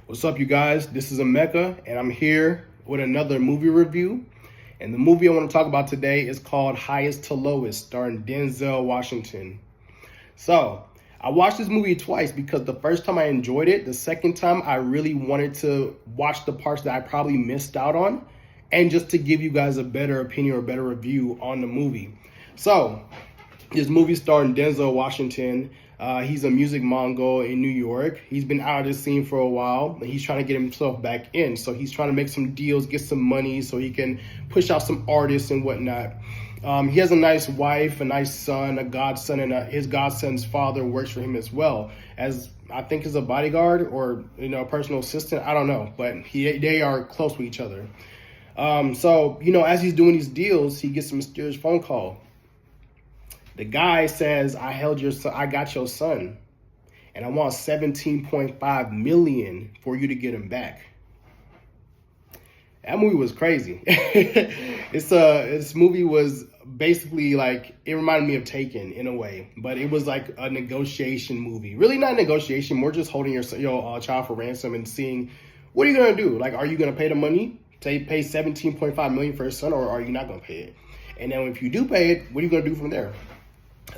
What's up, you guys? This is Emeka, and I'm here with another movie review. And the movie I want to talk about today is called Highest to Lowest, starring Denzel Washington. So, I watched this movie twice because the first time I enjoyed it, the second time I really wanted to watch the parts that I probably missed out on, and just to give you guys a better opinion or better review on the movie. So, this movie starring Denzel Washington. He's a music mogul in New York. He's been out of the scene for a while, and he's trying to get himself back in. So he's trying to make some deals, get some money, so he can push out some artists and whatnot. He has a nice wife, a nice son, a godson, and his godson's father works for him as well, as I think is a bodyguard or a personal assistant. I don't know, but they are close with each other. So as he's doing these deals, he gets a mysterious phone call. The guy says, I got your son, and I want 17.5 million for you to get him back. That movie was crazy. This movie was basically like, it reminded me of Taken in a way, but it was like a negotiation movie. Really not a negotiation, more just holding your child for ransom and seeing, what are you gonna do? Like, are you gonna pay the money to pay 17.5 million for his son, or are you not gonna pay it? And then if you do pay it, what are you gonna do from there?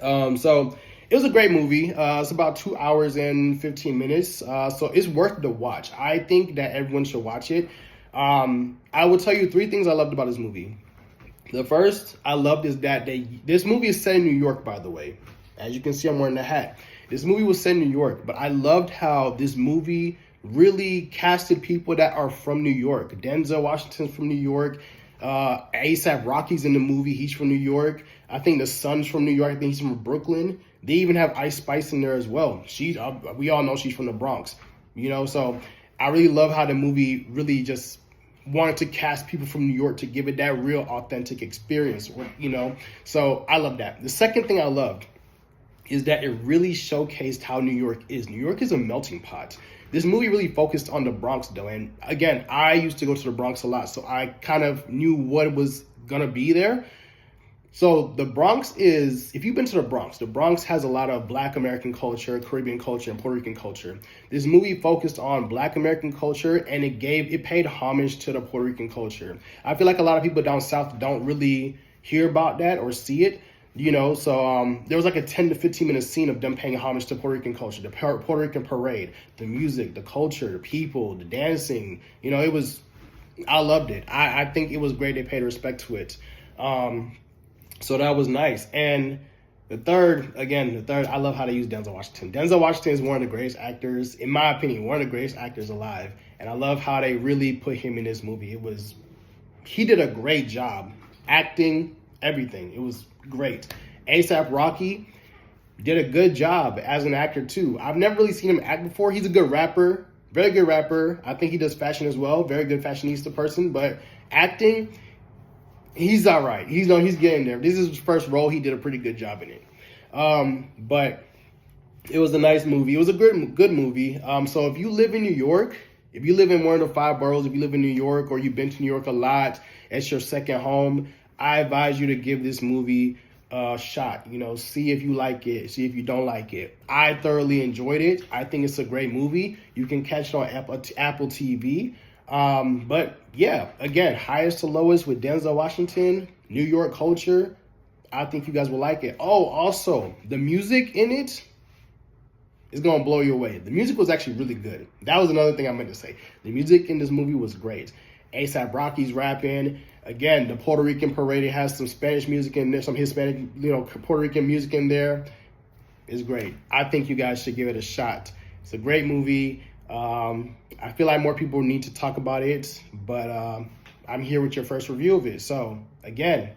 So it was a great movie. It's about 2 hours and 15 minutes. So it's worth the watch. I think that everyone should watch it. I will tell you 3 things I loved about this movie. The first I loved is that this movie is set in New York, by the way. As you can see, I'm wearing the hat. This movie was set in New York, but I loved how this movie really casted people that are from New York. Denzel Washington's from New York. A$AP Rocky's in the movie. He's from New York. I think the son's from New York. I think he's from Brooklyn. They even have Ice Spice in there as well. We all know she's from the Bronx. So I really love how the movie really just wanted to cast people from New York to give it that real authentic experience. So I love that. The second thing I loved is that it really showcased how New York is. New York is a melting pot. This movie really focused on the Bronx, though. And again, I used to go to the Bronx a lot, so I kind of knew what was going to be there. So the Bronx is, if you've been to the Bronx has a lot of Black American culture, Caribbean culture, and Puerto Rican culture. This movie focused on Black American culture, and it paid homage to the Puerto Rican culture. I feel like a lot of people down south don't really hear about that or see it. So there was like a 10 to 15 minute scene of them paying homage to Puerto Rican culture, the Puerto Rican parade, the music, the culture, the people, the dancing. I loved it. I think it was great. They paid respect to it. So that was nice. And the third, I love how they use Denzel Washington. Denzel Washington is one of the greatest actors, in my opinion, one of the greatest actors alive. And I love how they really put him in this movie. He did a great job. Acting, everything. It was great. A$AP Rocky did a good job as an actor too. I've never really seen him act before. He's a good rapper, very good rapper. I think he does fashion as well. Very good fashionista person, but acting, he's all right. He's getting there. This is his first role. He did a pretty good job in it. But it was a nice movie. It was a good movie. So if you live in New York, if you live in one of the 5 boroughs, if you live in New York or you've been to New York a lot, it's your second home, I advise you to give this movie a shot. See if you like it, see if you don't like it. I thoroughly enjoyed it. I think it's a great movie. You can catch it on Apple TV. But yeah, again, Highest to Lowest with Denzel Washington, New York culture. I think you guys will like it. Oh, also, the music in it is going to blow you away. The music was actually really good. That was another thing I meant to say. The music in this movie was great. A$AP Rocky's rapping. Again, the Puerto Rican parade has some Spanish music in there, some Hispanic, Puerto Rican music in there. It's great. I think you guys should give it a shot. It's a great movie. I feel like more people need to talk about it, but I'm here with your first review of it. So again,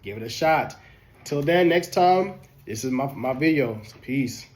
give it a shot. Till then, next time, this is my video. Peace.